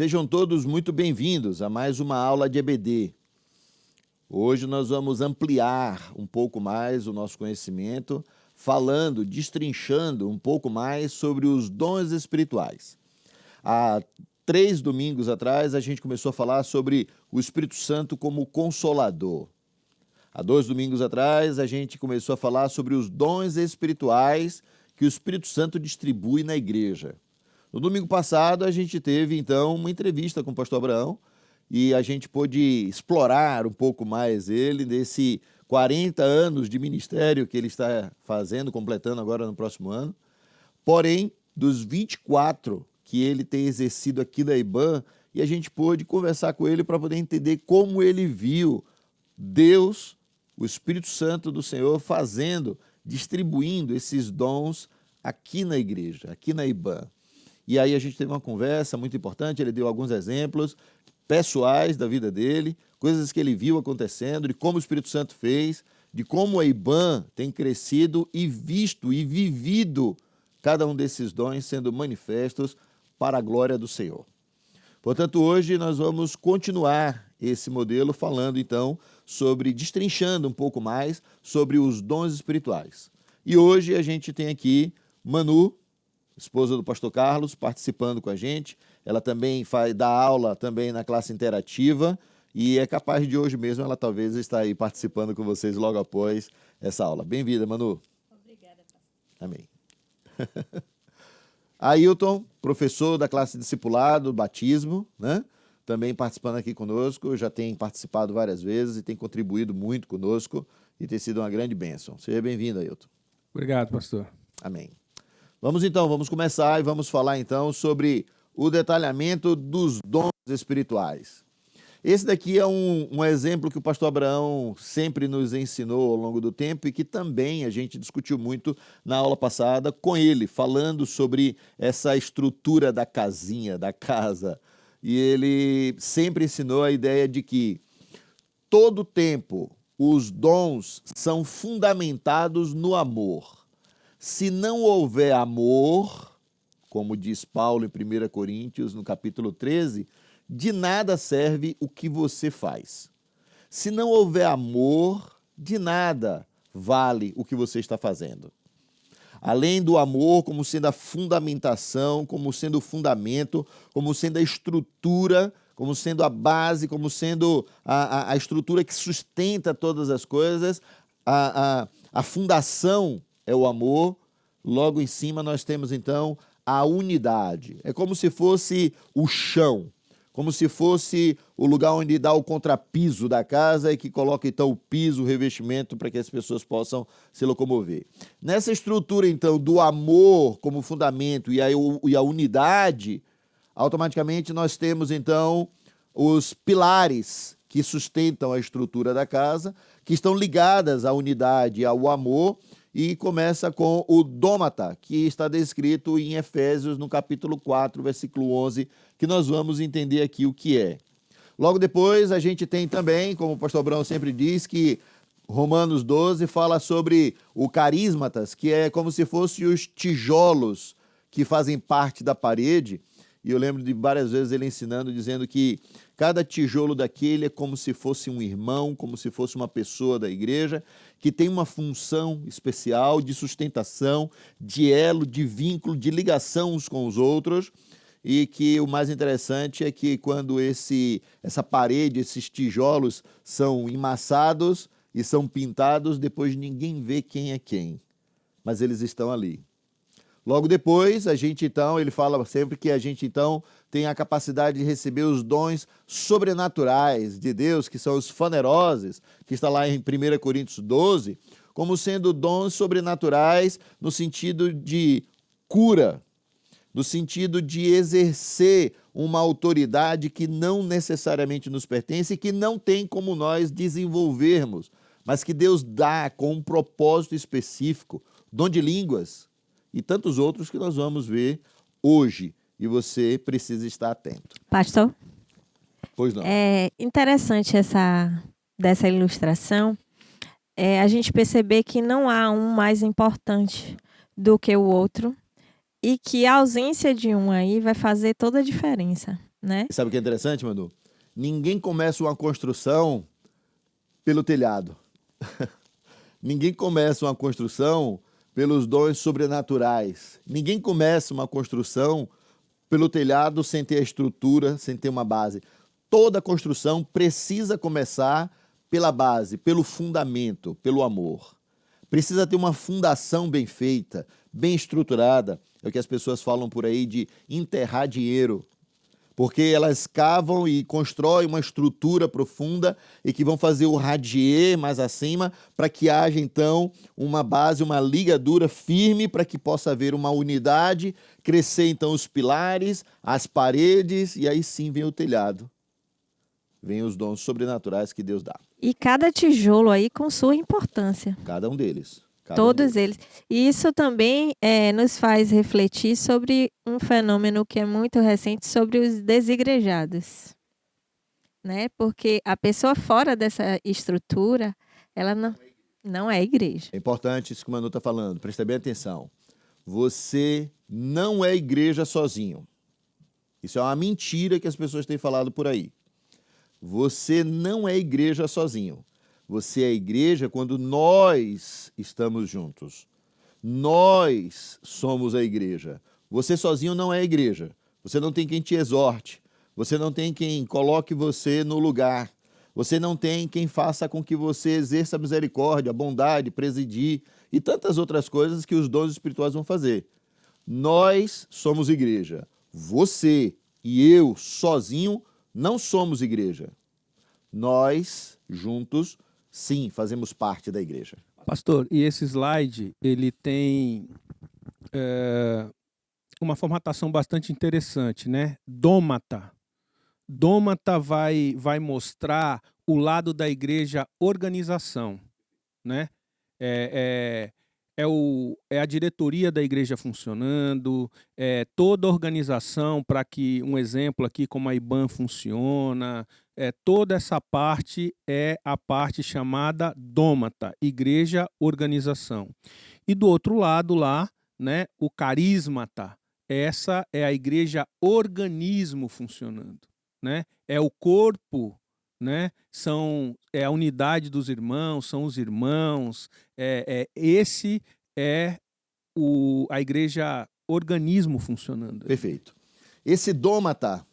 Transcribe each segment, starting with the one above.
Sejam todos muito bem-vindos a mais uma aula de EBD. Hoje nós vamos ampliar um pouco mais o nosso conhecimento, falando, destrinchando um pouco mais sobre os dons espirituais. Há 3 domingos atrás, a gente começou a falar sobre o Espírito Santo como consolador. Há 2 domingos atrás, a gente começou a falar sobre os dons espirituais que o Espírito Santo distribui na igreja. No domingo passado, a gente teve, então, uma entrevista com o pastor Abraão e a gente pôde explorar um pouco mais ele, desse 40 anos de ministério que ele está fazendo, completando agora no próximo ano. Porém, dos 24 que ele tem exercido aqui na IBAN, e a gente pôde conversar com ele para poder entender como ele viu Deus, o Espírito Santo do Senhor, fazendo, distribuindo esses dons aqui na igreja, aqui na IBAN. E aí a gente teve uma conversa muito importante, ele deu alguns exemplos pessoais da vida dele, coisas que ele viu acontecendo, de como o Espírito Santo fez, de como a IBAN tem crescido e visto e vivido cada um desses dons sendo manifestos para a glória do Senhor. Portanto, hoje nós vamos continuar esse modelo falando, então, destrinchando um pouco mais sobre os dons espirituais. E hoje a gente tem aqui Manu, esposa do pastor Carlos, participando com a gente. Ela também dá aula também na classe interativa e é capaz de hoje mesmo ela talvez estar aí participando com vocês logo após essa aula. Bem-vinda, Manu. Obrigada, pastor. Amém. Ailton, professor da classe discipulado, batismo, né? Também participando aqui conosco, já tem participado várias vezes e tem contribuído muito conosco e tem sido uma grande bênção. Seja bem-vindo, Ailton. Obrigado, pastor. Amém. Vamos começar e vamos falar então sobre o detalhamento dos dons espirituais. Esse daqui é um exemplo que o pastor Abraão sempre nos ensinou ao longo do tempo e que também a gente discutiu muito na aula passada com ele, falando sobre essa estrutura da casinha, da casa. E ele sempre ensinou a ideia de que todo tempo os dons são fundamentados no amor. Se não houver amor, como diz Paulo em 1 Coríntios, no capítulo 13, de nada serve o que você faz. Se não houver amor, de nada vale o que você está fazendo. Além do amor como sendo a fundamentação, como sendo o fundamento, como sendo a estrutura, como sendo a base, como sendo a estrutura que sustenta todas as coisas, a fundação é o amor. Logo em cima nós temos então a unidade. É como se fosse o chão, como se fosse o lugar onde dá o contrapiso da casa e que coloca então o piso, o revestimento para que as pessoas possam se locomover. Nessa estrutura então do amor como fundamento e a unidade, automaticamente nós temos então os pilares que sustentam a estrutura da casa, que estão ligadas à unidade e ao amor. E começa com o dômata, que está descrito em Efésios, no capítulo 4, versículo 11, que nós vamos entender aqui o que é. Logo depois, a gente tem também, como o pastor Abraão sempre diz, que Romanos 12 fala sobre o carismatas, que é como se fossem os tijolos que fazem parte da parede. E eu lembro de várias vezes ele ensinando, dizendo que cada tijolo daquele é como se fosse um irmão, como se fosse uma pessoa da igreja, que tem uma função especial de sustentação, de elo, de vínculo, de ligação uns com os outros, e que o mais interessante é que quando essa parede, esses tijolos são emassados e são pintados, depois ninguém vê quem é quem, mas eles estão ali. Logo depois, ele fala sempre que a gente então tem a capacidade de receber os dons sobrenaturais de Deus, que são os faneroses, que está lá em 1 Coríntios 12, como sendo dons sobrenaturais no sentido de cura, no sentido de exercer uma autoridade que não necessariamente nos pertence e que não tem como nós desenvolvermos, mas que Deus dá com um propósito específico, dom de línguas, e tantos outros que nós vamos ver hoje. E você precisa estar atento. Pastor? Pois não. É interessante dessa ilustração, a gente perceber que não há um mais importante do que o outro E que a ausência de um aí vai fazer toda a diferença, né? E sabe o que é interessante, Manu? Ninguém começa uma construção pelo telhado. Ninguém começa uma construção pelos dons sobrenaturais. Ninguém começa uma construção pelo telhado sem ter a estrutura, sem ter uma base. Toda construção precisa começar pela base, pelo fundamento, pelo amor. Precisa ter uma fundação bem feita, bem estruturada. É o que as pessoas falam por aí de enterrar dinheiro. Porque elas cavam e constroem uma estrutura profunda e que vão fazer o radier mais acima para que haja, então, uma base, uma ligadura firme para que possa haver uma unidade, crescer, então, os pilares, as paredes e aí sim vem o telhado. Vem os dons sobrenaturais que Deus dá. E cada tijolo aí com sua importância. Cada um deles. Todos eles. E isso também nos faz refletir sobre um fenômeno que é muito recente, sobre os desigrejados. Né? Porque a pessoa fora dessa estrutura, ela não é igreja. É importante isso que o Manu está falando, presta bem atenção. Você não é igreja sozinho. Isso é uma mentira que as pessoas têm falado por aí. Você não é igreja sozinho. Você é igreja quando nós estamos juntos. Nós somos a igreja. Você sozinho não é igreja. Você não tem quem te exorte. Você não tem quem coloque você no lugar. Você não tem quem faça com que você exerça a misericórdia, a bondade, presidir e tantas outras coisas que os dons espirituais vão fazer. Nós somos igreja. Você e eu sozinho não somos igreja. Nós, juntos, sim, fazemos parte da igreja. Pastor, e esse slide, ele tem uma formatação bastante interessante, né? Dômata. Dômata vai mostrar o lado da igreja organização, né? É a diretoria da igreja funcionando, toda a organização para que, um exemplo aqui, como a IBAN funciona, toda essa parte é a parte chamada dômata, igreja organização. E do outro lado lá, né, o carismata, essa é a igreja organismo funcionando, né? É o corpo, né? É a unidade dos irmãos, são os irmãos. Esse é a igreja organismo funcionando. Perfeito. Esse dômata,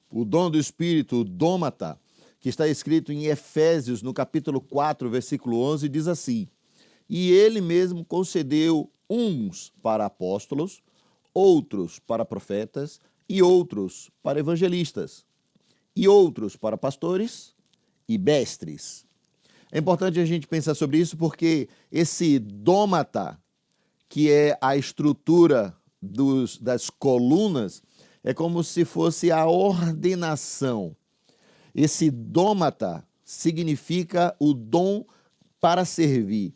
o dom do Espírito, o dômata, que está escrito em Efésios, no capítulo 4, versículo 11, diz assim: e ele mesmo concedeu uns para apóstolos, outros para profetas e outros para evangelistas, e outros para pastores e mestres. É importante a gente pensar sobre isso porque esse dômata, que é a estrutura das colunas, é como se fosse a ordenação. Esse dômata significa o dom para servir.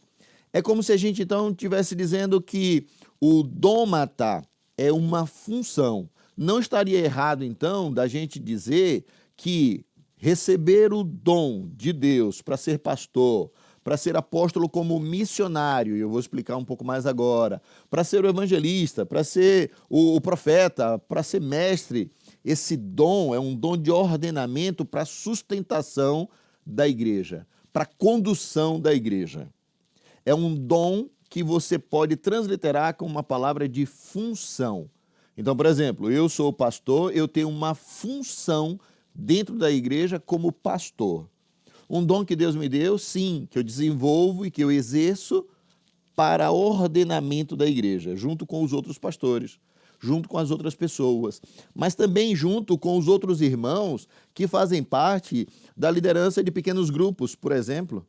É como se a gente então estivesse dizendo que o dômata é uma função. Não estaria errado então da gente dizer que receber o dom de Deus para ser pastor, para ser apóstolo como missionário, e eu vou explicar um pouco mais agora, para ser o evangelista, para ser o profeta, para ser mestre, esse dom é um dom de ordenamento para sustentação da igreja, para condução da igreja. É um dom que você pode transliterar com uma palavra de função. Então, por exemplo, eu sou pastor, eu tenho uma função dentro da igreja como pastor. Um dom que Deus me deu, sim, que eu desenvolvo e que eu exerço para ordenamento da igreja, junto com os outros pastores, junto com as outras pessoas, mas também junto com os outros irmãos que fazem parte da liderança de pequenos grupos, por exemplo,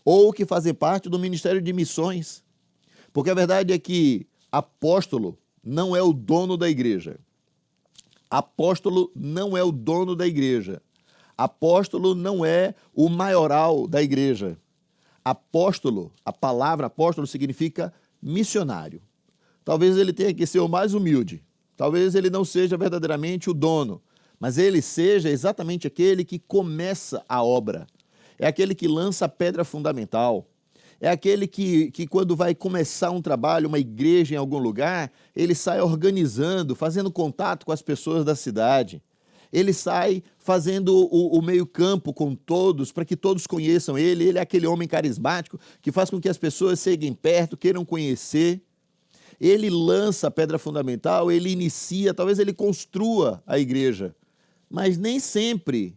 ou que fazem parte do ministério de missões. Porque a verdade é que apóstolo não é o dono da igreja. Apóstolo não é o dono da igreja. Apóstolo não é o maioral da igreja. Apóstolo, a palavra apóstolo significa missionário. Talvez ele tenha que ser o mais humilde. Talvez ele não seja verdadeiramente o dono, mas ele seja exatamente aquele que começa a obra. É aquele que lança a pedra fundamental. É aquele que quando vai começar um trabalho, uma igreja em algum lugar, ele sai organizando, fazendo contato com as pessoas da cidade. Ele sai fazendo o meio-campo com todos, para que todos conheçam ele. Ele é aquele homem carismático que faz com que as pessoas cheguem perto, queiram conhecer. Ele lança a pedra fundamental, ele inicia, talvez ele construa a igreja. Mas nem sempre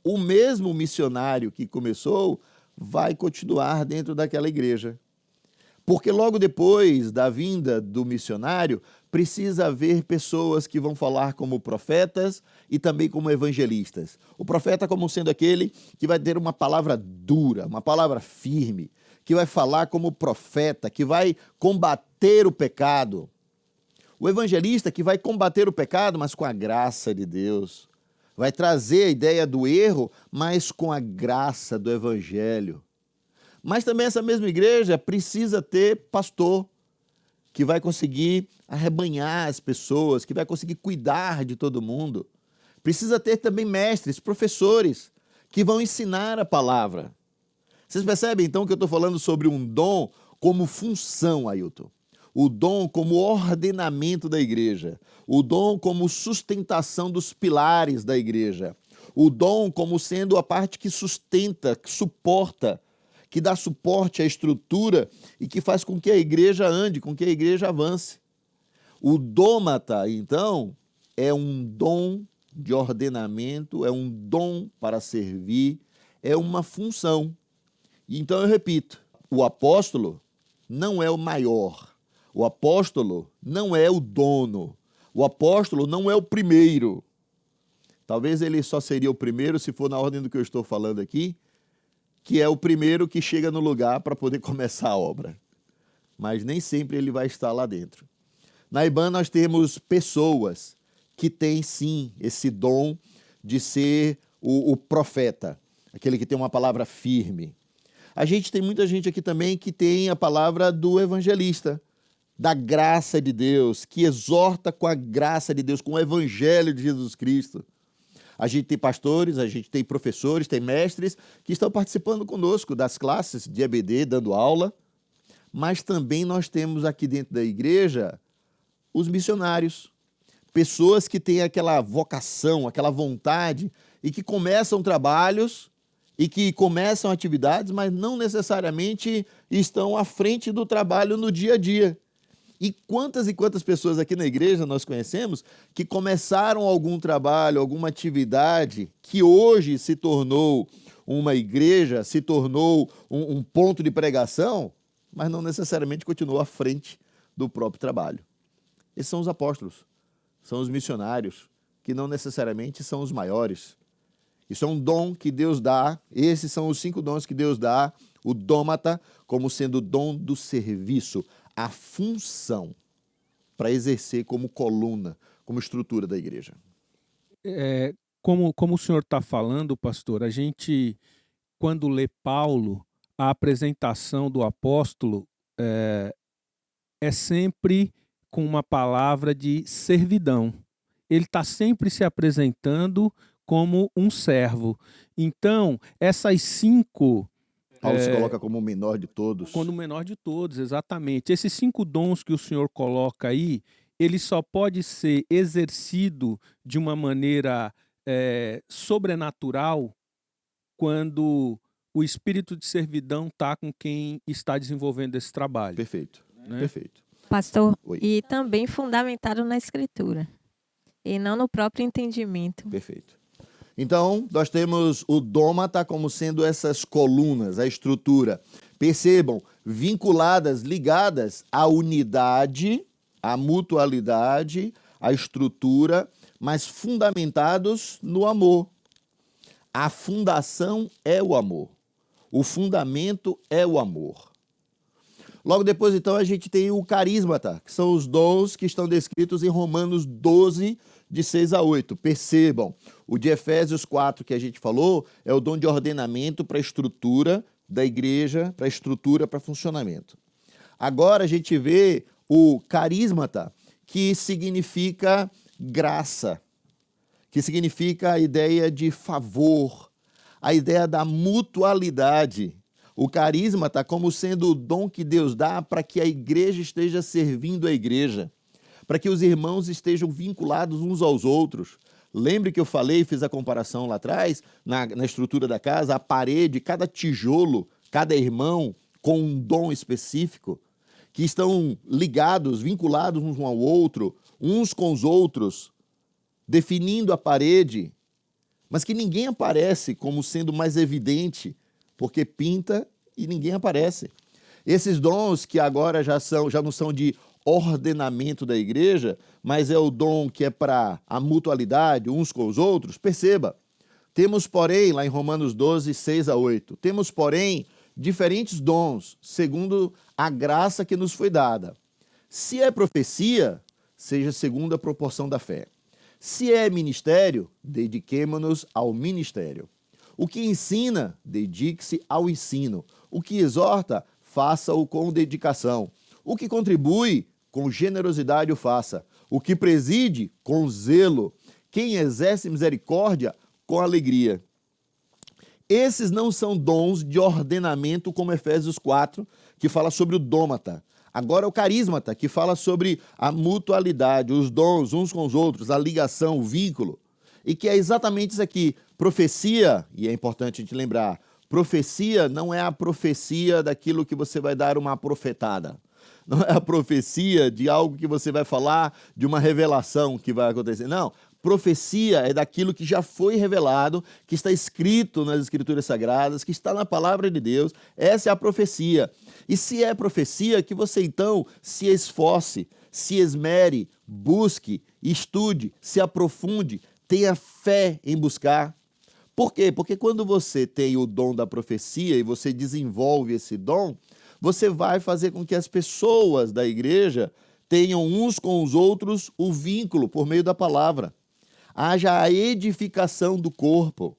o mesmo missionário que começou vai continuar dentro daquela igreja. Porque logo depois da vinda do missionário, precisa haver pessoas que vão falar como profetas e também como evangelistas. O profeta como sendo aquele que vai ter uma palavra dura, uma palavra firme, que vai falar como profeta, que vai combater o pecado. O evangelista que vai combater o pecado, mas com a graça de Deus. Vai trazer a ideia do erro, mas com a graça do evangelho. Mas também essa mesma igreja precisa ter pastor, que vai conseguir arrebanhar as pessoas, que vai conseguir cuidar de todo mundo. Precisa ter também mestres, professores, que vão ensinar a palavra. Vocês percebem, então, que eu estou falando sobre um dom como função, Ailton? O dom como ordenamento da igreja. O dom como sustentação dos pilares da igreja. O dom como sendo a parte que sustenta, que suporta, que dá suporte à estrutura e que faz com que a igreja ande, com que a igreja avance. O dômata, então, é um dom de ordenamento, é um dom para servir, é uma função. Então eu repito, o apóstolo não é o maior, o apóstolo não é o dono, o apóstolo não é o primeiro. Talvez ele só seria o primeiro se for na ordem do que eu estou falando aqui, que é o primeiro que chega no lugar para poder começar a obra. Mas nem sempre ele vai estar lá dentro. Na IBAN nós temos pessoas que têm sim esse dom de ser o profeta, aquele que tem uma palavra firme. A gente tem muita gente aqui também que tem a palavra do evangelista, da graça de Deus, que exorta com a graça de Deus, com o evangelho de Jesus Cristo. A gente tem pastores, a gente tem professores, tem mestres que estão participando conosco das classes de EBD, dando aula, mas também nós temos aqui dentro da igreja os missionários, pessoas que têm aquela vocação, aquela vontade e que começam trabalhos e que começam atividades, mas não necessariamente estão à frente do trabalho no dia a dia. E quantas pessoas aqui na igreja nós conhecemos que começaram algum trabalho, alguma atividade que hoje se tornou uma igreja, se tornou um ponto de pregação, mas não necessariamente continuou à frente do próprio trabalho. Esses são os apóstolos, são os missionários, que não necessariamente são os maiores. Isso é um dom que Deus dá, esses são os 5 dons que Deus dá, o dômata como sendo o dom do serviço, a função para exercer como coluna, como estrutura da igreja. Como o senhor está falando, pastor, a gente, quando lê Paulo, a apresentação do apóstolo é sempre com uma palavra de servidão. Ele está sempre se apresentando como um servo. Então, essas 5... Paulo se coloca como o menor de todos. Como o menor de todos, exatamente. Esses 5 dons que o senhor coloca aí, ele só pode ser exercido de uma maneira sobrenatural quando o espírito de servidão está com quem está desenvolvendo esse trabalho. Perfeito, né? Perfeito. Pastor, Oi. E também fundamentado na Escritura, e não no próprio entendimento. Perfeito. Então, nós temos o dômata como sendo essas colunas, a estrutura. Percebam, vinculadas, ligadas à unidade, à mutualidade, à estrutura, mas fundamentados no amor. A fundação é o amor. O fundamento é o amor. Logo depois, então, a gente tem o carismata, que são os dons que estão descritos em Romanos 12, de 6 a 8. Percebam, o de Efésios 4 que a gente falou é o dom de ordenamento para a estrutura da igreja, para a estrutura, para funcionamento. Agora a gente vê o carismata, que significa graça, que significa a ideia de favor, a ideia da mutualidade. o carisma está como sendo o dom que Deus dá para que a igreja esteja servindo a igreja, para que os irmãos estejam vinculados uns aos outros. Lembre que eu falei, fiz a comparação lá atrás, na estrutura da casa, a parede, cada tijolo, cada irmão com um dom específico, que estão ligados, vinculados uns ao outro, uns com os outros, definindo a parede, mas que ninguém aparece como sendo mais evidente, porque pinta e ninguém aparece. Esses dons que agora já não são de ordenamento da igreja, mas é o dom que é para a mutualidade uns com os outros, perceba. Temos, porém, lá em Romanos 12, 6 a 8, temos, porém, diferentes dons, segundo a graça que nos foi dada. Se é profecia, seja segundo a proporção da fé. Se é ministério, dediquemo-nos ao ministério. O que ensina, dedique-se ao ensino. O que exorta, faça-o com dedicação. O que contribui, com generosidade o faça. O que preside, com zelo. Quem exerce misericórdia, com alegria. Esses não são dons de ordenamento como Efésios 4, que fala sobre o dômata. Agora o carismata, que fala sobre a mutualidade, os dons uns com os outros, a ligação, o vínculo. E que é exatamente isso aqui. Profecia, e é importante a gente lembrar, profecia não é a profecia daquilo que você vai dar uma profetada. Não é a profecia de algo que você vai falar, de uma revelação que vai acontecer. Não, profecia é daquilo que já foi revelado, que está escrito nas Escrituras Sagradas, que está na Palavra de Deus. Essa é a profecia. E se é profecia, que você então se esforce, se esmere, busque, estude, se aprofunde, tenha fé em buscar. Por quê? Porque quando você tem o dom da profecia e você desenvolve esse dom, você vai fazer com que as pessoas da igreja tenham uns com os outros o vínculo por meio da palavra. Haja a edificação do corpo.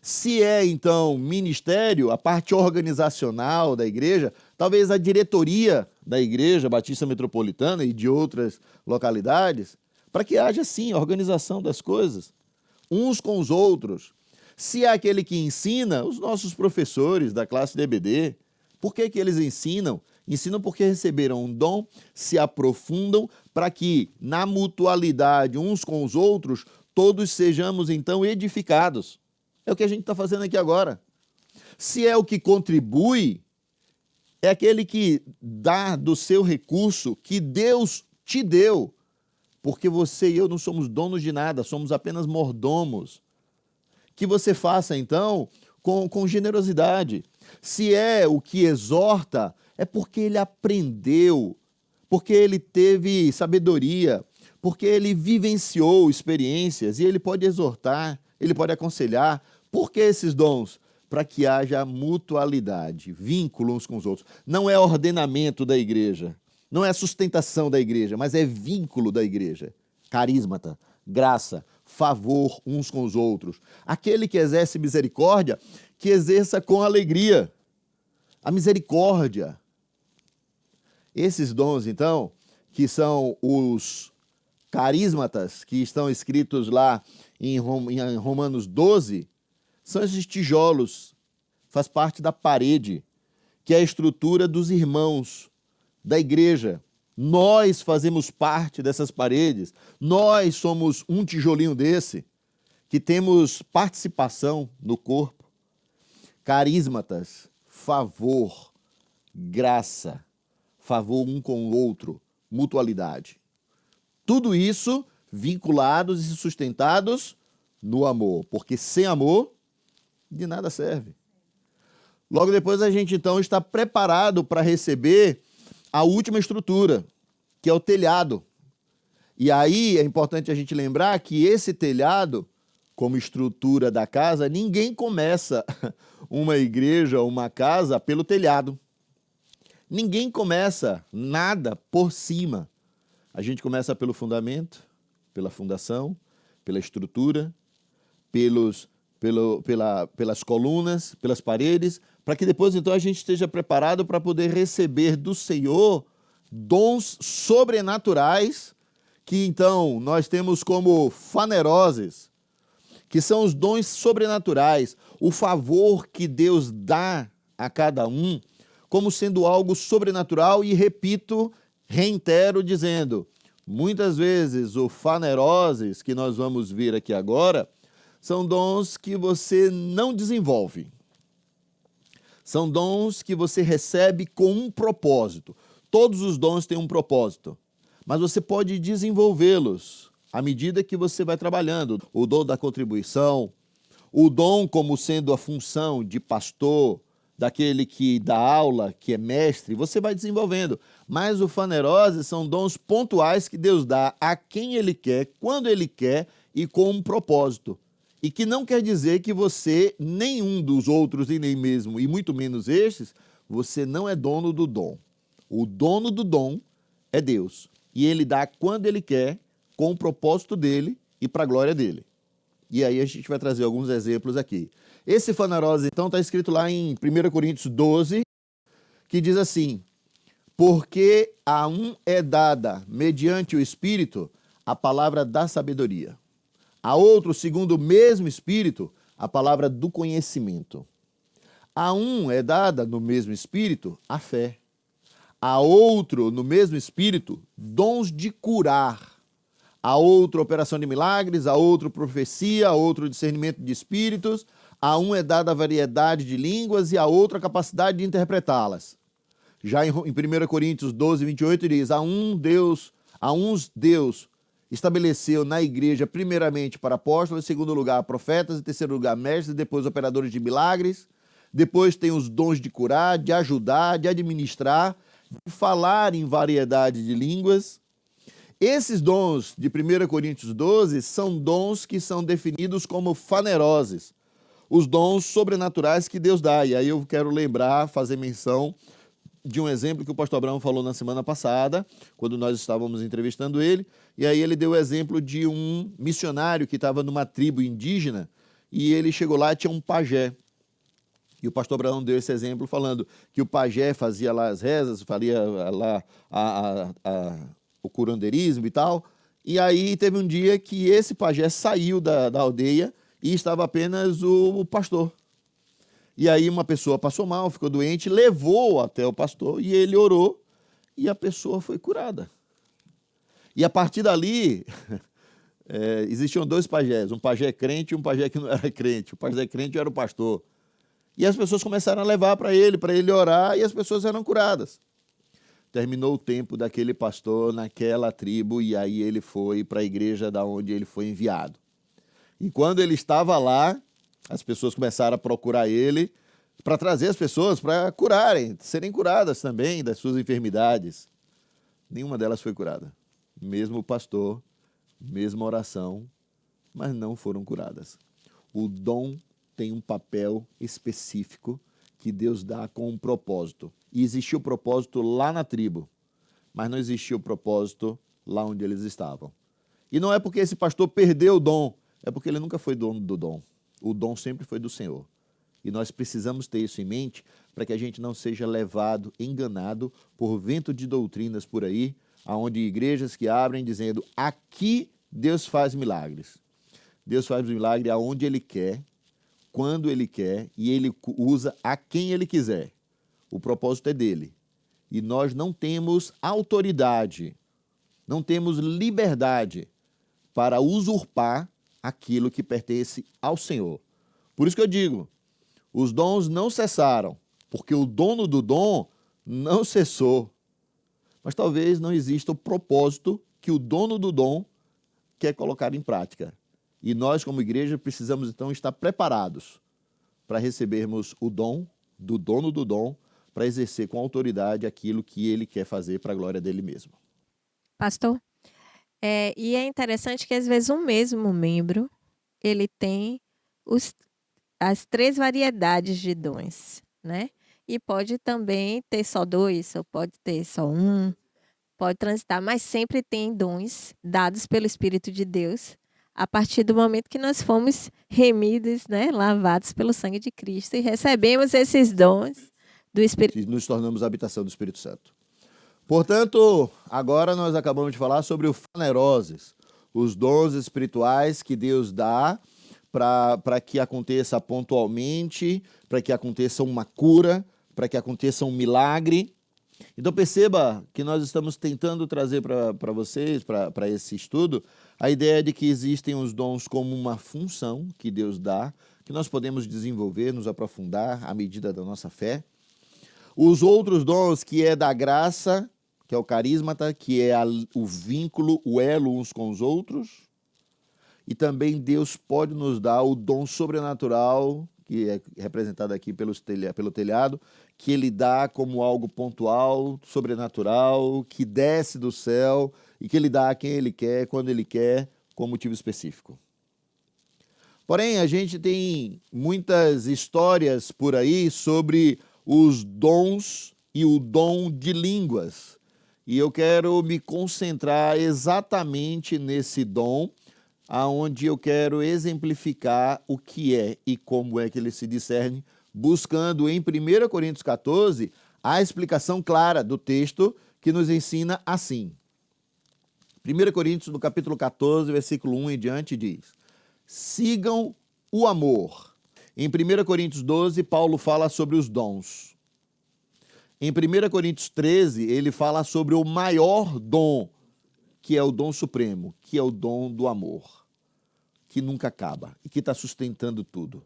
Se é, então, ministério, a parte organizacional da igreja, talvez a diretoria da igreja Batista Metropolitana e de outras localidades, para que haja, sim, organização das coisas, uns com os outros. Se é aquele que ensina, os nossos professores da classe DBD, por que eles ensinam? Ensinam porque receberam um dom, se aprofundam para que, na mutualidade uns com os outros, todos sejamos, então, edificados. É o que a gente está fazendo aqui agora. Se é o que contribui, é aquele que dá do seu recurso que Deus te deu, porque você e eu não somos donos de nada, somos apenas mordomos. Que você faça, então, com generosidade. Se é o que exorta, é porque ele aprendeu, porque ele teve sabedoria, porque ele vivenciou experiências e ele pode exortar, ele pode aconselhar. Por que esses dons? Para que haja mutualidade, vínculo uns com os outros. Não é ordenamento da igreja, não é sustentação da igreja, mas é vínculo da igreja. Carismata, graça, favor uns com os outros. Aquele que exerce misericórdia, que exerça com alegria. A misericórdia. Esses dons, então, que são os carismatas, que estão escritos lá em Romanos 12, são esses tijolos, faz parte da parede, que é a estrutura dos irmãos da igreja. Nós fazemos parte dessas paredes, nós somos um tijolinho desse, que temos participação no corpo. Carismatas, favor, graça, favor um com o outro, mutualidade. Tudo isso vinculados e sustentados no amor, porque sem amor, de nada serve. Logo depois a gente então está preparado para receber a última estrutura, que é o telhado. E aí é importante a gente lembrar que esse telhado, como estrutura da casa, ninguém começa uma igreja ou uma casa pelo telhado. Ninguém começa nada por cima. A gente começa pelo fundamento, pela fundação, pela estrutura, pelas colunas, pelas paredes, para que depois então a gente esteja preparado para poder receber do Senhor dons sobrenaturais, que então nós temos como faneroses, que são os dons sobrenaturais, o favor que Deus dá a cada um como sendo algo sobrenatural e reitero dizendo, muitas vezes o faneroses que nós vamos ver aqui agora são dons que você não desenvolve. São dons que você recebe com um propósito. Todos os dons têm um propósito, mas você pode desenvolvê-los à medida que você vai trabalhando. O dom da contribuição, o dom como sendo a função de pastor, daquele que dá aula, que é mestre, você vai desenvolvendo. Mas o fanerose são dons pontuais que Deus dá a quem Ele quer, quando Ele quer e com um propósito. E que não quer dizer que você, nenhum dos outros e nem mesmo, e muito menos estes, você não é dono do dom. O dono do dom é Deus. E Ele dá quando Ele quer, com o propósito dEle e para a glória dEle. E aí a gente vai trazer alguns exemplos aqui. Esse fanerose, então, está escrito lá em 1 Coríntios 12, que diz assim, porque a um é dada, mediante o Espírito, a palavra da sabedoria. A outro, segundo o mesmo Espírito, a palavra do conhecimento. A um é dada, no mesmo Espírito, a fé. A outro, no mesmo Espírito, dons de curar. A outro, operação de milagres. A outro, profecia. A outro, discernimento de espíritos. A um é dada a variedade de línguas e a outro a capacidade de interpretá-las. Já em 1 Coríntios 12, 28, diz, a uns Deus estabeleceu na igreja, primeiramente para apóstolos, em segundo lugar profetas, em terceiro lugar mestres, depois operadores de milagres, depois tem os dons de curar, de ajudar, de administrar, de falar em variedade de línguas. Esses dons de 1 Coríntios 12 são dons que são definidos como faneroses, os dons sobrenaturais que Deus dá. E aí eu quero lembrar, fazer menção de um exemplo que o pastor Abraão falou na semana passada, quando nós estávamos entrevistando ele, e aí ele deu o exemplo de um missionário que estava numa tribo indígena, e ele chegou lá e tinha um pajé. E o pastor Abraão deu esse exemplo falando que o pajé fazia lá as rezas, fazia lá o curandeirismo e tal, e aí teve um dia que esse pajé saiu da aldeia e estava apenas o pastor. E aí uma pessoa passou mal, ficou doente, levou até o pastor e ele orou e a pessoa foi curada. E a partir dali, existiam dois pajés, um pajé crente e um pajé que não era crente. O pajé crente era o pastor. E as pessoas começaram a levar para ele orar e as pessoas eram curadas. Terminou o tempo daquele pastor naquela tribo e aí ele foi para a igreja da onde ele foi enviado. E quando ele estava lá, as pessoas começaram a procurar ele para trazer as pessoas para curarem, serem curadas também das suas enfermidades. Nenhuma delas foi curada. Mesmo o pastor, mesma oração, mas não foram curadas. O dom tem um papel específico que Deus dá com um propósito. E existiu o propósito lá na tribo, mas não existiu o propósito lá onde eles estavam. E não é porque esse pastor perdeu o dom, é porque ele nunca foi dono do dom. O dom sempre foi do Senhor. E nós precisamos ter isso em mente para que a gente não seja levado, enganado por vento de doutrinas por aí, aonde igrejas que abrem dizendo, aqui Deus faz milagres. Deus faz milagre aonde Ele quer, quando Ele quer, e Ele usa a quem Ele quiser. O propósito é dele. E nós não temos autoridade, não temos liberdade para usurpar aquilo que pertence ao Senhor. Por isso que eu digo, os dons não cessaram, porque o dono do dom não cessou. Mas talvez não exista o propósito que o dono do dom quer colocar em prática. E nós, como igreja, precisamos então estar preparados para recebermos o dom do dono do dom, para exercer com autoridade aquilo que ele quer fazer para a glória dele mesmo. Pastor, e é interessante que às vezes um mesmo membro, ele tem as 3 variedades de dons, né? E pode também ter só 2, ou pode ter só 1, pode transitar, mas sempre tem dons dados pelo Espírito de Deus, a partir do momento que nós fomos remidos, né? Lavados pelo sangue de Cristo e recebemos esses dons do Espírito. E nos tornamos a habitação do Espírito Santo. Portanto, agora nós acabamos de falar sobre o faneroses, os dons espirituais que Deus dá para que aconteça pontualmente, para que aconteça uma cura, para que aconteça um milagre. Então perceba que nós estamos tentando trazer para vocês, para esse estudo, a ideia de que existem os dons como uma função que Deus dá, que nós podemos desenvolver, nos aprofundar à medida da nossa fé. Os outros dons, que é da graça, que é o carismata, que é o vínculo, o elo uns com os outros. E também Deus pode nos dar o dom sobrenatural, que é representado aqui pelo telhado, que ele dá como algo pontual, sobrenatural, que desce do céu e que ele dá a quem ele quer, quando ele quer, com motivo específico. Porém, a gente tem muitas histórias por aí sobre os dons e o dom de línguas. E eu quero me concentrar exatamente nesse dom, aonde eu quero exemplificar o que é e como é que ele se discerne, buscando em 1 Coríntios 14 a explicação clara do texto que nos ensina assim. 1 Coríntios, no capítulo 14, versículo 1 em diante, diz: sigam o amor. Em 1 Coríntios 12, Paulo fala sobre os dons. Em 1 Coríntios 13, ele fala sobre o maior dom, que é o dom supremo, que é o dom do amor, que nunca acaba e que está sustentando tudo,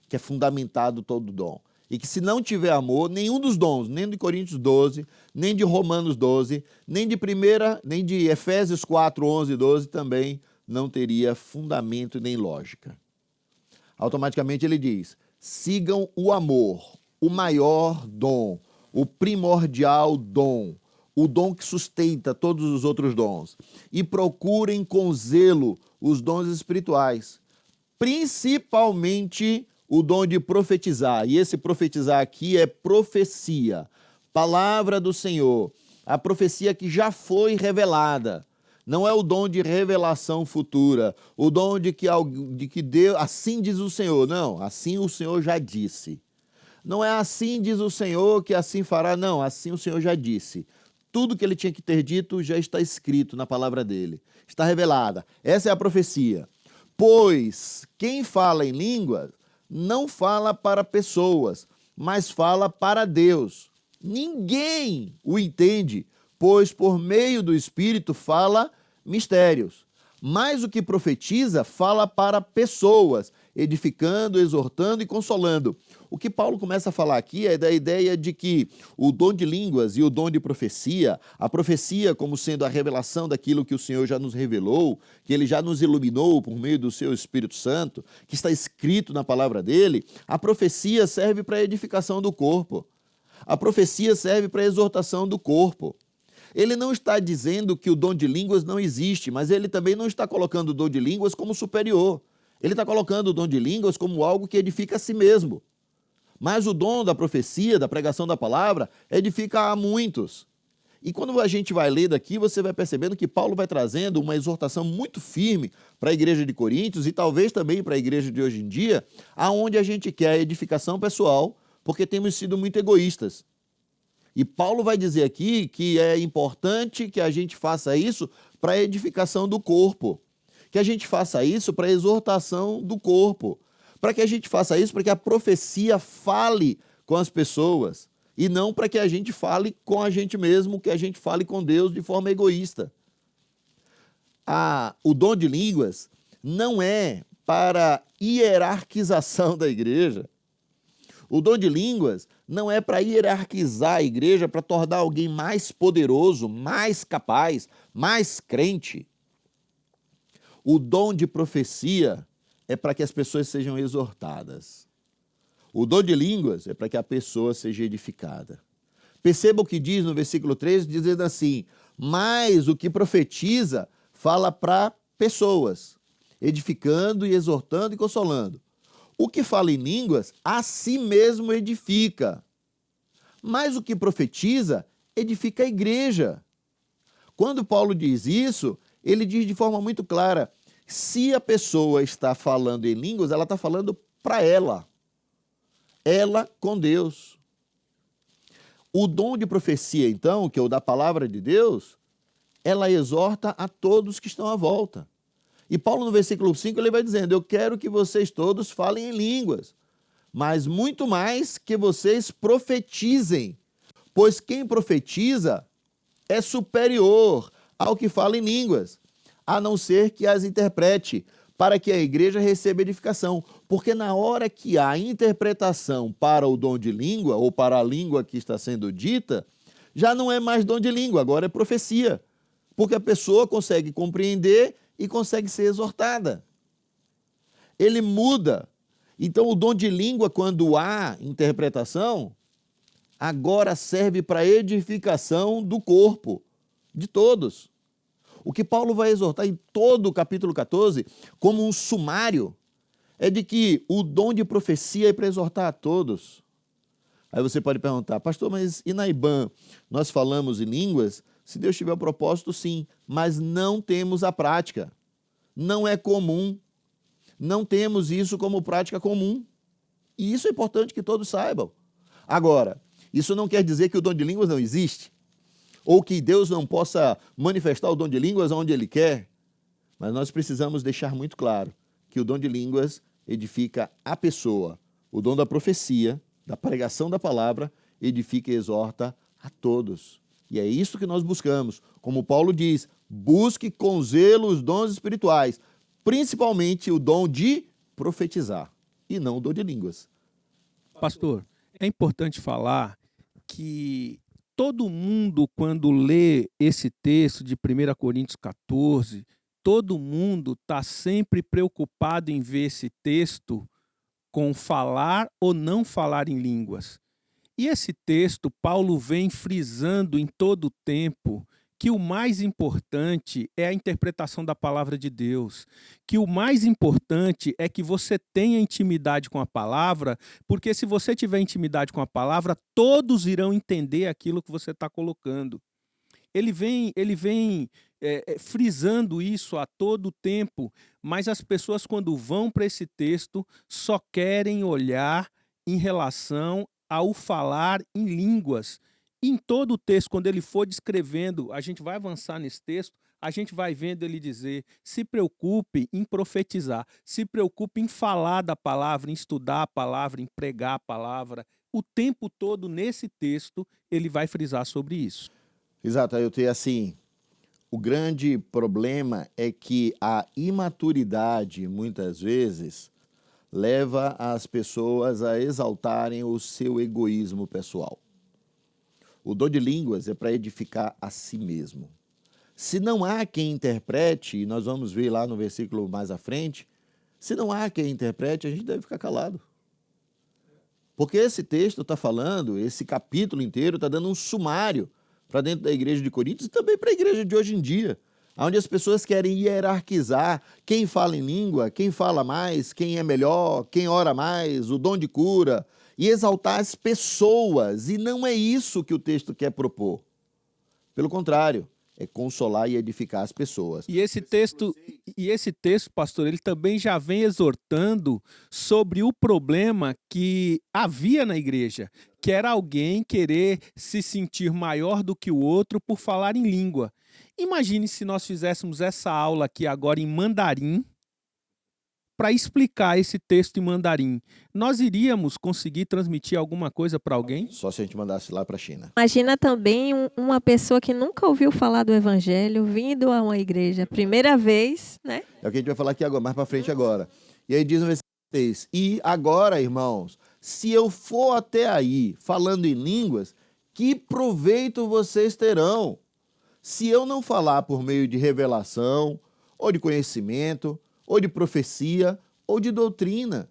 que é fundamentado todo dom. E que se não tiver amor, nenhum dos dons, nem de Coríntios 12, nem de Romanos 12, nem de Efésios 4, 11 e 12 também não teria fundamento nem lógica. Automaticamente ele diz: sigam o amor, o maior dom, o primordial dom, o dom que sustenta todos os outros dons. E procurem com zelo os dons espirituais, principalmente o dom de profetizar. E esse profetizar aqui é profecia, palavra do Senhor, a profecia que já foi revelada. Não é o dom de revelação futura, o dom de que Deus, assim diz o Senhor. Não, assim o Senhor já disse. Não é assim diz o Senhor que assim fará. Não, assim o Senhor já disse. Tudo que ele tinha que ter dito já está escrito na palavra dele. Está revelada. Essa é a profecia. Pois quem fala em línguas não fala para pessoas, mas fala para Deus. Ninguém o entende, pois por meio do Espírito fala mistérios. Mas o que profetiza fala para pessoas, edificando, exortando e consolando. O que Paulo começa a falar aqui é da ideia de que o dom de línguas e o dom de profecia, a profecia como sendo a revelação daquilo que o Senhor já nos revelou, que ele já nos iluminou por meio do seu Espírito Santo, que está escrito na palavra dele, a profecia serve para a edificação do corpo. A profecia serve para a exortação do corpo. Ele não está dizendo que o dom de línguas não existe, mas ele também não está colocando o dom de línguas como superior. Ele está colocando o dom de línguas como algo que edifica a si mesmo. Mas o dom da profecia, da pregação da palavra, edifica a muitos. E quando a gente vai ler daqui, você vai percebendo que Paulo vai trazendo uma exortação muito firme para a igreja de Coríntios e talvez também para a igreja de hoje em dia, aonde a gente quer a edificação pessoal, porque temos sido muito egoístas. E Paulo vai dizer aqui que é importante que a gente faça isso para a edificação do corpo, que a gente faça isso para a exortação do corpo, para que a gente faça isso para que a profecia fale com as pessoas e não para que a gente fale com a gente mesmo, que a gente fale com Deus de forma egoísta. O dom de línguas não é para hierarquização da igreja. O dom de línguas não é para hierarquizar a igreja, para tornar alguém mais poderoso, mais capaz, mais crente. O dom de profecia é para que as pessoas sejam exortadas. O dom de línguas é para que a pessoa seja edificada. Perceba o que diz no versículo 13, dizendo assim: mas o que profetiza fala para pessoas, edificando e exortando e consolando. O que fala em línguas, a si mesmo edifica. Mas o que profetiza, edifica a igreja. Quando Paulo diz isso, ele diz de forma muito clara: se a pessoa está falando em línguas, ela está falando para ela com Deus. O dom de profecia, então, que é o da palavra de Deus, ela exorta a todos que estão à volta. E Paulo, no versículo 5, ele vai dizendo: eu quero que vocês todos falem em línguas, mas muito mais que vocês profetizem, pois quem profetiza é superior ao que fala em línguas, a não ser que as interprete, para que a igreja receba edificação. Porque na hora que há interpretação para o dom de língua, ou para a língua que está sendo dita, já não é mais dom de língua, agora é profecia. Porque a pessoa consegue compreender e consegue ser exortada. Ele muda. Então, o dom de língua, quando há interpretação, agora serve para edificação do corpo, de todos. O que Paulo vai exortar em todo o capítulo 14, como um sumário, é de que o dom de profecia é para exortar a todos. Aí você pode perguntar: pastor, mas e na IBAN? Nós falamos em línguas? Se Deus tiver o propósito, sim, mas não temos a prática. Não é comum. Não temos isso como prática comum. E isso é importante que todos saibam. Agora, isso não quer dizer que o dom de línguas não existe, ou que Deus não possa manifestar o dom de línguas onde Ele quer. Mas nós precisamos deixar muito claro que o dom de línguas edifica a pessoa. O dom da profecia, da pregação da palavra, edifica e exorta a todos. E é isso que nós buscamos. Como Paulo diz, busque com zelo os dons espirituais, principalmente o dom de profetizar, e não o dom de línguas. Pastor, é importante falar que todo mundo, quando lê esse texto de 1 Coríntios 14, todo mundo está sempre preocupado em ver esse texto com falar ou não falar em línguas. E esse texto, Paulo vem frisando em todo o tempo que o mais importante é a interpretação da palavra de Deus, que o mais importante é que você tenha intimidade com a palavra, porque se você tiver intimidade com a palavra, todos irão entender aquilo que você está colocando. Ele vem frisando isso a todo tempo, mas as pessoas, quando vão para esse texto, só querem olhar em relação ao falar em línguas. Em todo o texto, quando ele for descrevendo, a gente vai avançar nesse texto, a gente vai vendo ele dizer: se preocupe em profetizar, se preocupe em falar da palavra, em estudar a palavra, em pregar a palavra. O tempo todo, nesse texto, ele vai frisar sobre isso. Exato, aí eu tenho assim, o grande problema é que a imaturidade, muitas vezes, leva as pessoas a exaltarem o seu egoísmo pessoal. O dom de línguas é para edificar a si mesmo. Se não há quem interprete, e nós vamos ver lá no versículo mais à frente, se não há quem interprete, a gente deve ficar calado. Porque esse texto está falando, esse capítulo inteiro está dando um sumário para dentro da igreja de Coríntios e também para a igreja de hoje em dia, onde as pessoas querem hierarquizar quem fala em língua, quem fala mais, quem é melhor, quem ora mais, o dom de cura, e exaltar as pessoas. E não é isso que o texto quer propor. Pelo contrário, é consolar e edificar as pessoas. E esse texto, pastor, ele também já vem exortando sobre o problema que havia na igreja, que era alguém querer se sentir maior do que o outro por falar em língua. Imagine se nós fizéssemos essa aula aqui agora em mandarim, para explicar esse texto em mandarim. Nós iríamos conseguir transmitir alguma coisa para alguém? Só se a gente mandasse lá para a China. Imagina também uma pessoa que nunca ouviu falar do evangelho vindo a uma igreja, primeira vez, né? É o que a gente vai falar aqui agora, mais para frente agora. E aí diz no versículo 6, e agora, irmãos, se eu for até aí falando em línguas, que proveito vocês terão? Se eu não falar por meio de revelação, ou de conhecimento, ou de profecia, ou de doutrina.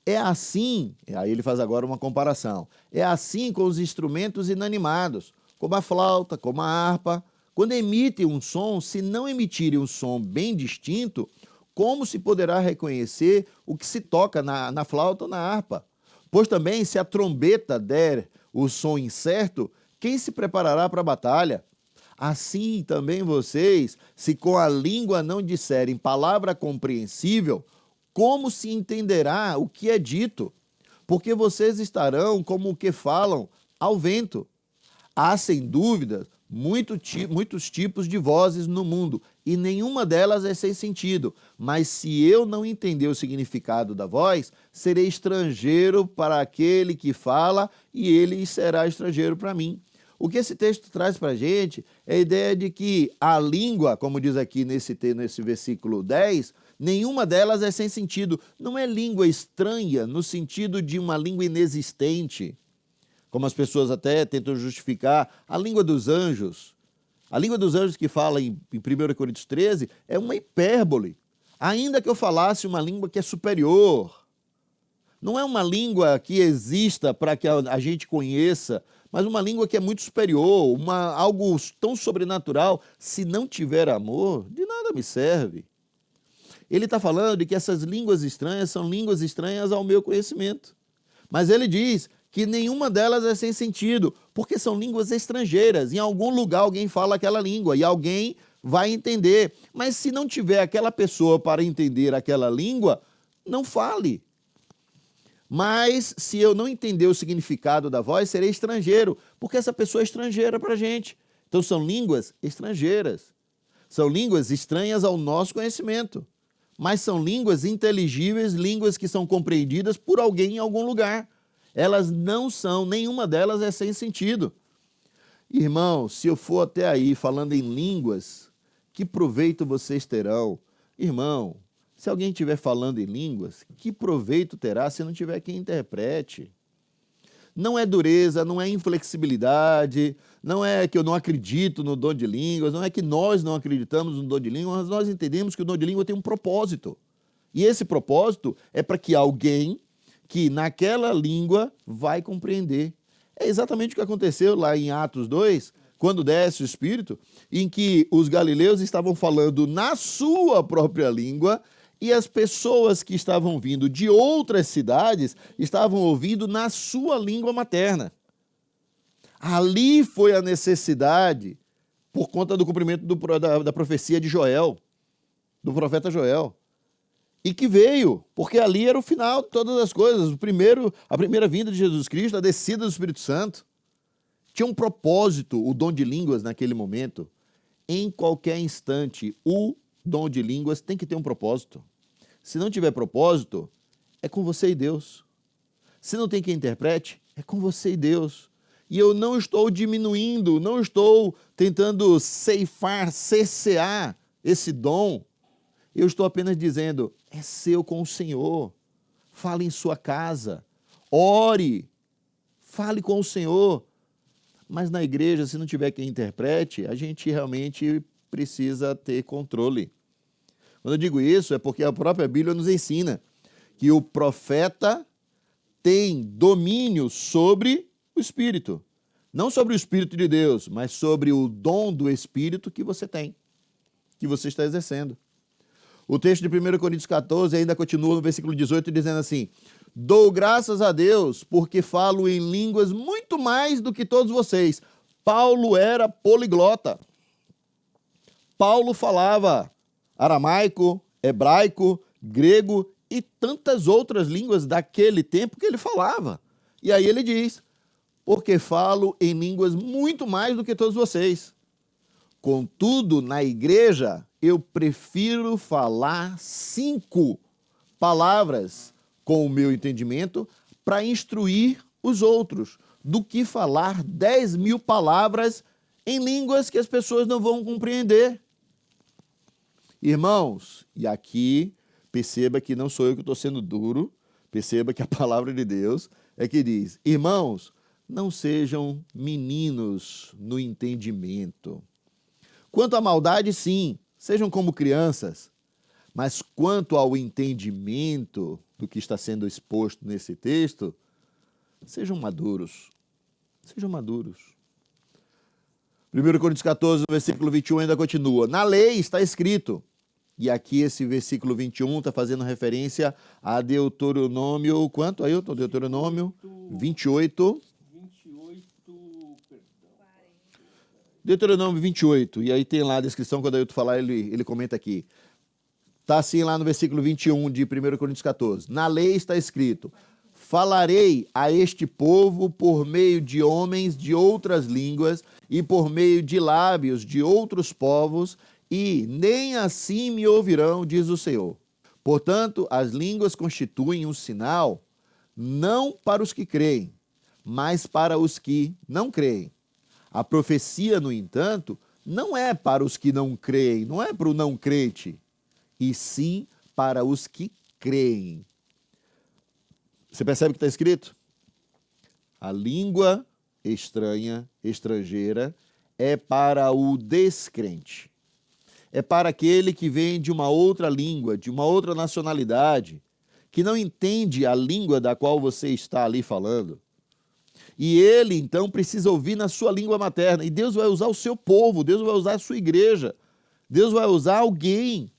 É assim, aí ele faz agora uma comparação, é assim com os instrumentos inanimados, como a flauta, como a harpa. Quando emitem um som, se não emitirem um som bem distinto, como se poderá reconhecer o que se toca na flauta ou na harpa? Pois também, se a trombeta der o som incerto, quem se preparará para a batalha? Assim também vocês, se com a língua não disserem palavra compreensível, como se entenderá o que é dito? Porque vocês estarão como o que falam ao vento. Há, sem dúvida, muitos tipos de vozes no mundo, e nenhuma delas é sem sentido. Mas se eu não entender o significado da voz, serei estrangeiro para aquele que fala, e ele será estrangeiro para mim. O que esse texto traz para a gente é a ideia de que a língua, como diz aqui nesse versículo 10, nenhuma delas é sem sentido. Não é língua estranha no sentido de uma língua inexistente, como as pessoas até tentam justificar. A língua dos anjos, que fala em 1 Coríntios 13, é uma hipérbole. Ainda que eu falasse uma língua que é superior, não é uma língua que exista para que a gente conheça, mas uma língua que é muito superior, algo tão sobrenatural. Se não tiver amor, de nada me serve. Ele está falando de que essas línguas estranhas são línguas estranhas ao meu conhecimento. Mas ele diz que nenhuma delas é sem sentido, porque são línguas estrangeiras. Em algum lugar alguém fala aquela língua e alguém vai entender. Mas se não tiver aquela pessoa para entender aquela língua, não fale. Mas se eu não entender o significado da voz, serei estrangeiro, porque essa pessoa é estrangeira para a gente. Então são línguas estrangeiras. São línguas estranhas ao nosso conhecimento. Mas são línguas inteligíveis, línguas que são compreendidas por alguém em algum lugar. Elas não são, nenhuma delas é sem sentido. Irmão, se eu for até aí falando em línguas, que proveito vocês terão? Irmão, se alguém estiver falando em línguas, que proveito terá se não tiver quem interprete? Não é dureza, não é inflexibilidade, não é que eu não acredito no dom de línguas, não é que nós não acreditamos no dom de línguas, mas nós entendemos que o dom de língua tem um propósito. E esse propósito é para que alguém que naquela língua vai compreender. É exatamente o que aconteceu lá em Atos 2, quando desce o Espírito, em que os galileus estavam falando na sua própria língua e as pessoas que estavam vindo de outras cidades estavam ouvindo na sua língua materna. Ali foi a necessidade, por conta do cumprimento da profecia de Joel, do profeta Joel. E que veio, porque ali era o final de todas as coisas. A primeira vinda de Jesus Cristo, a descida do Espírito Santo. Tinha um propósito, o dom de línguas naquele momento. Em qualquer instante, o dom de línguas tem que ter um propósito. Se não tiver propósito, é com você e Deus. Se não tem quem interprete, é com você e Deus. E eu não estou diminuindo, não estou tentando cercear esse dom. Eu estou apenas dizendo, é seu com o Senhor. Fale em sua casa, ore, fale com o Senhor. Mas na igreja, se não tiver quem interprete, a gente realmente precisa ter controle. Quando eu digo isso, é porque a própria Bíblia nos ensina que o profeta tem domínio sobre o Espírito. Não sobre o Espírito de Deus, mas sobre o dom do Espírito que você tem, que você está exercendo. O texto de 1 Coríntios 14 ainda continua no versículo 18, dizendo assim: dou graças a Deus porque falo em línguas muito mais do que todos vocês. Paulo era poliglota. Paulo falava aramaico, hebraico, grego e tantas outras línguas daquele tempo que ele falava. E aí ele diz, porque falo em línguas muito mais do que todos vocês. Contudo, na igreja, eu prefiro falar 5 palavras com o meu entendimento para instruir os outros, do que falar 10.000 palavras em línguas que as pessoas não vão compreender. Irmãos, e aqui perceba que não sou eu que estou sendo duro, perceba que a palavra de Deus é que diz, irmãos, não sejam meninos no entendimento. Quanto à maldade, sim, sejam como crianças, mas quanto ao entendimento do que está sendo exposto nesse texto, sejam maduros. Sejam maduros. 1 Coríntios 14, versículo 21 ainda continua. Na lei está escrito, e aqui esse versículo 21 está fazendo referência a Deuteronômio, quanto, Ailton? Deuteronômio 28. Deuteronômio 28, e aí tem lá a descrição, quando Ailton falar, ele comenta aqui. Está assim lá no versículo 21 de 1 Coríntios 14. Na lei está escrito, falarei a este povo por meio de homens de outras línguas, e por meio de lábios de outros povos, e nem assim me ouvirão, diz o Senhor. Portanto, as línguas constituem um sinal não para os que creem, mas para os que não creem. A profecia, no entanto, não é para os que não creem, não é para o não crente, e sim para os que creem. Você percebe o que está escrito? A língua estranha, estrangeira, é para o descrente. É para aquele que vem de uma outra língua, de uma outra nacionalidade, que não entende a língua da qual você está ali falando. E ele, então, precisa ouvir na sua língua materna. E Deus vai usar o seu povo, Deus vai usar a sua igreja. Deus vai usar alguém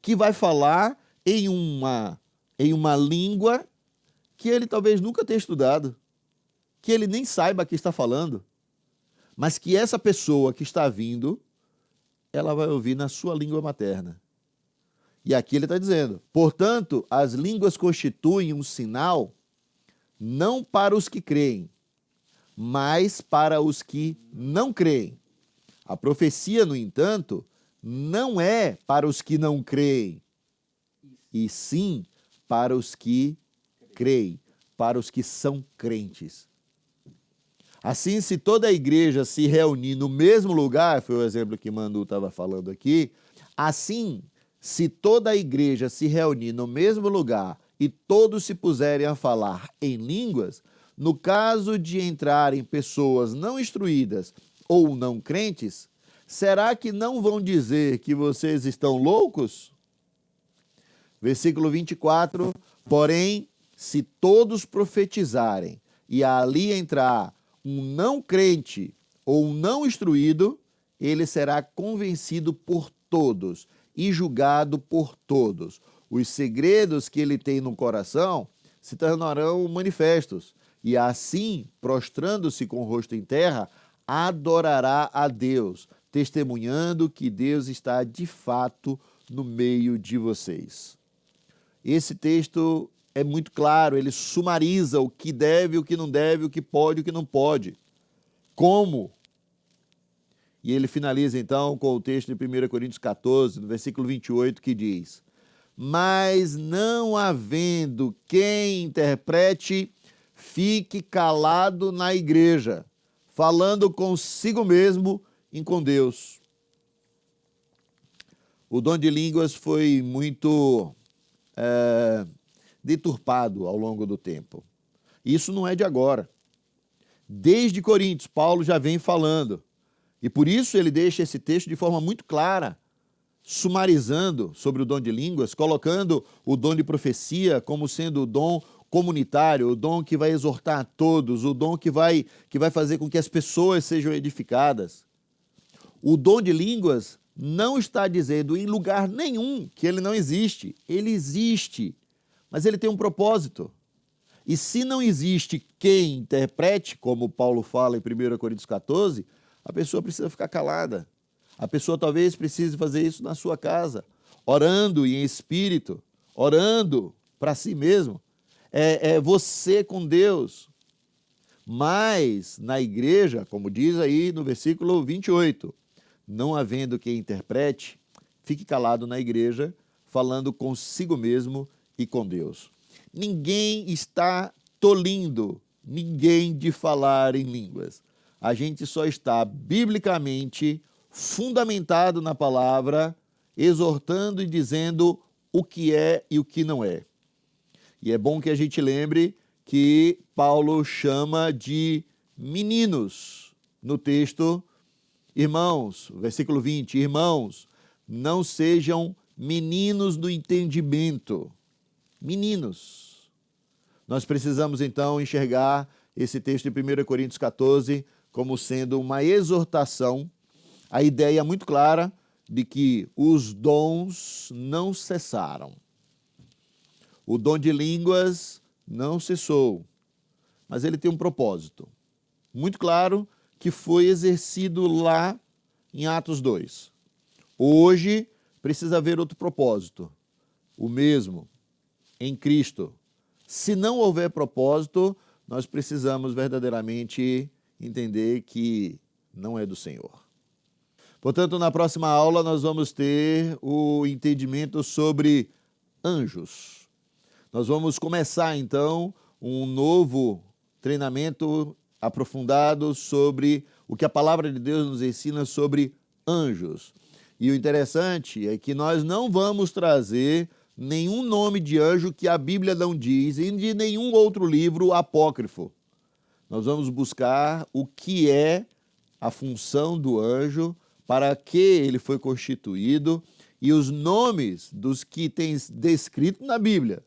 que vai falar em uma língua que ele talvez nunca tenha estudado, que ele nem saiba que está falando, mas que essa pessoa que está vindo, ela vai ouvir na sua língua materna. E aqui ele está dizendo, portanto, as línguas constituem um sinal não para os que creem, mas para os que não creem. A profecia, no entanto, não é para os que não creem, e sim para os que creem, para os que são crentes. Assim, se toda a igreja se reunir no mesmo lugar, foi o exemplo que Manu estava falando aqui, assim, se toda a igreja se reunir no mesmo lugar e todos se puserem a falar em línguas, no caso de entrarem pessoas não instruídas ou não crentes, será que não vão dizer que vocês estão loucos? Versículo 24, porém, se todos profetizarem e ali entrar um não crente ou um não instruído, ele será convencido por todos e julgado por todos. Os segredos que ele tem no coração se tornarão manifestos. E assim, prostrando-se com o rosto em terra, adorará a Deus, testemunhando que Deus está de fato no meio de vocês. Esse texto é muito claro, ele sumariza o que deve, o que não deve, o que pode, o que não pode. Como? E ele finaliza então com o texto de 1 Coríntios 14, no versículo 28, que diz: mas não havendo quem interprete, fique calado na igreja, falando consigo mesmo e com Deus. O dom de línguas foi muito deturpado ao longo do tempo. Isso não é de agora. Desde Coríntios, Paulo já vem falando. E por isso ele deixa esse texto de forma muito clara, sumarizando sobre o dom de línguas, colocando o dom de profecia como sendo o dom comunitário, o dom que vai exortar a todos, o dom que vai fazer com que as pessoas sejam edificadas. O dom de línguas não está dizendo em lugar nenhum que ele não existe. Ele existe, mas ele tem um propósito. E se não existe quem interprete, como Paulo fala em 1 Coríntios 14, a pessoa precisa ficar calada. A pessoa talvez precise fazer isso na sua casa, orando em espírito, orando para si mesmo. É você com Deus. Mas na igreja, como diz aí no versículo 28, não havendo quem interprete, fique calado na igreja, falando consigo mesmo e com Deus. Ninguém está tolindo ninguém de falar em línguas. A gente só está biblicamente fundamentado na palavra, exortando e dizendo o que é e o que não é. E é bom que a gente lembre que Paulo chama de meninos no texto. Irmãos, versículo 20, irmãos, não sejam meninos do entendimento. Meninos. Nós precisamos então enxergar esse texto de 1 Coríntios 14 como sendo uma exortação, a ideia muito clara de que os dons não cessaram. O dom de línguas não cessou, mas ele tem um propósito muito claro que foi exercido lá em Atos 2. Hoje precisa haver outro propósito, o mesmo, em Cristo. Se não houver propósito, nós precisamos verdadeiramente entender que não é do Senhor. Portanto, na próxima aula nós vamos ter o entendimento sobre anjos. Nós vamos começar, então, um novo treinamento aprofundado sobre o que a palavra de Deus nos ensina sobre anjos. E o interessante é que nós não vamos trazer nenhum nome de anjo que a Bíblia não diz e de nenhum outro livro apócrifo. Nós vamos buscar o que é a função do anjo, para que ele foi constituído e os nomes dos que tem descrito na Bíblia.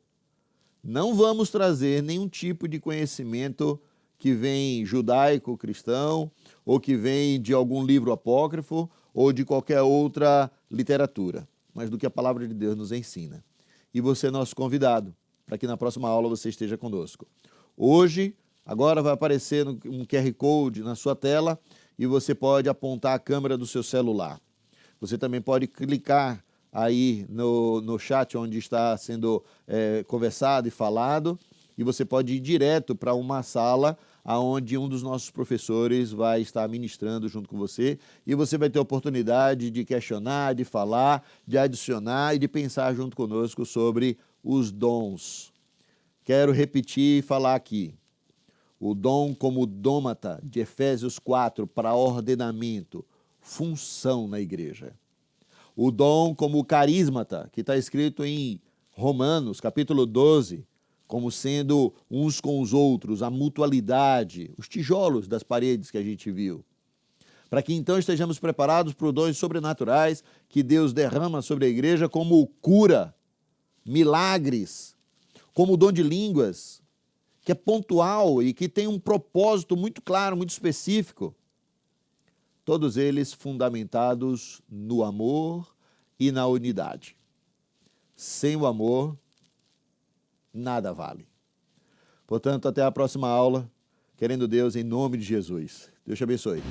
Não vamos trazer nenhum tipo de conhecimento que vem judaico-cristão ou que vem de algum livro apócrifo ou de qualquer outra literatura, mas do que a palavra de Deus nos ensina. E você é nosso convidado, para que na próxima aula você esteja conosco. Hoje, agora vai aparecer um QR Code na sua tela e você pode apontar a câmera do seu celular. Você também pode clicar aí no chat onde está sendo conversado e falado, e você pode ir direto para uma sala onde um dos nossos professores vai estar ministrando junto com você, e você vai ter a oportunidade de questionar, de falar, de adicionar e de pensar junto conosco sobre os dons. Quero repetir e falar aqui. O dom como dômata de Efésios 4 para ordenamento, função na igreja. O dom como carismata, que está escrito em Romanos, capítulo 12, como sendo uns com os outros, a mutualidade, os tijolos das paredes que a gente viu. Para que então estejamos preparados para os dons sobrenaturais que Deus derrama sobre a igreja, como cura, milagres, como o dom de línguas, que é pontual e que tem um propósito muito claro, muito específico. Todos eles fundamentados no amor e na unidade. Sem o amor, nada vale. Portanto, até a próxima aula, querendo Deus, em nome de Jesus. Deus te abençoe.